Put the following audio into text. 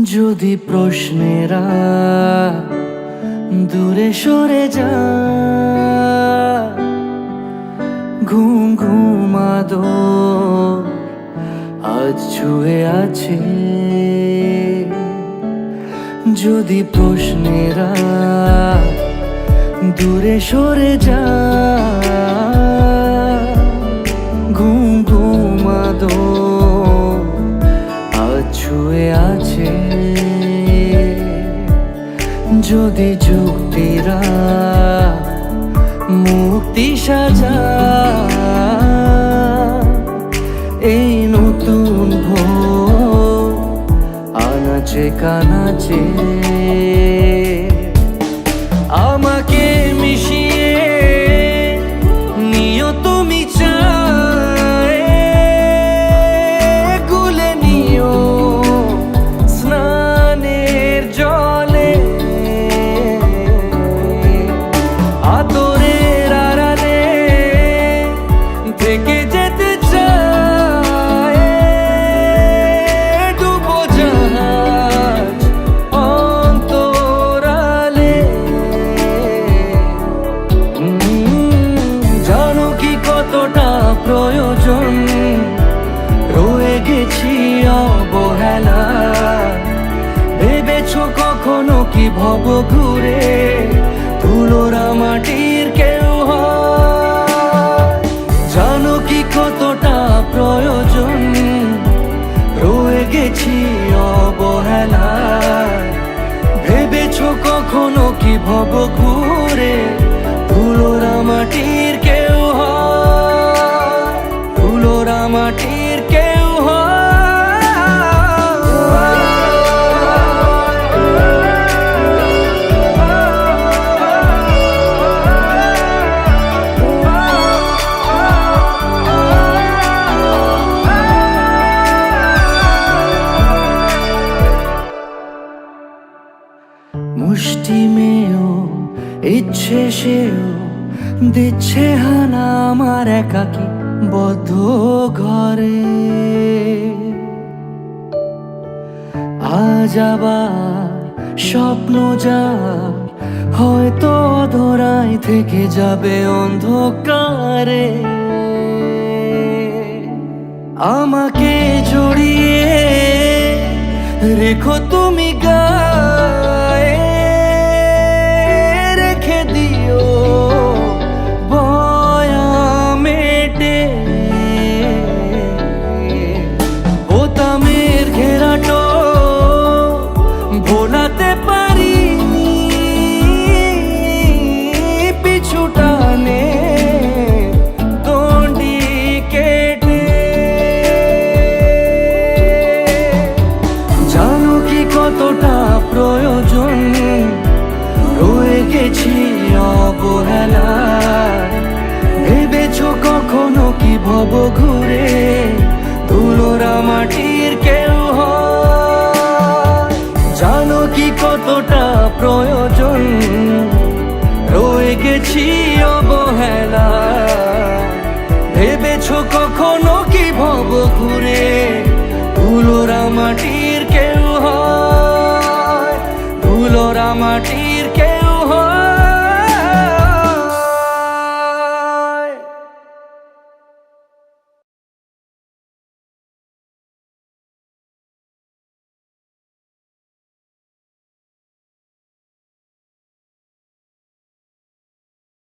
যদি প্রশ্নেরা দূরে সরে যায়, ঘুম ঘুম আদর আজ ছুঁয়ে আছে। যদি প্রশ্নেরা দূরে সরে যায়, ঘুম ঘুম আদর আজ ছুঁয়ে আছে। যদি যুক্তিরা মুক্তি সাজায়, এই নতুন ভোর আনাচে কানাচে আমাকে মিশিয়ে নিও তুমি চায়, গুলে নিও স্নানের জলে, আদরের আড়ালে থেকে যেতে চায়, ডুবো জাহাজ অন্তরালে। জানো কি কতটা প্রয়োজন রয়ে গেছি অবহেলা, ভেবেছো কখনো কি ভব ঘুরে ধুলোরা মাটির কেউ হয়? জানো কি কতটা প্রয়োজন রয়ে গেছি অবহেলা, ভেবেছো কখনো কি ভব ঘুরে ধুলোরা মাটির কেউ হয়? ধুলোরা মাটির কেউ হয়। মুষ্টি মেয়েও ইচ্ছে সেও দিচ্ছে হানা আমার একাকী বদ্ধ ঘরে। আজ আবার স্বপ্ন যার হয়তো ধরাই থেকে যাবে অন্ধকারে। আমাকে জড়িয়ে রেখো তুমি গায়ে, রেখে দিও বয়ামেটে বোতামের ঘেরাটো ভোলাতে পারিনি, পিছু টানে দণ্ডি কেটে। জানো কি কতটা প্রয়োজন রয়ে গেছি অবহেলা, ভেবেছো কখনো কি ভব ঘুরে ধুলোরা মাটির কেউ হয়? জানো কি কতটা প্রয়োজন রয়ে গেছি অবহেলা, ভেবেছো কখনো কি ভব ঘুরে ধুলোরা মাটির কেউ হয়? ধুলোরা মাটি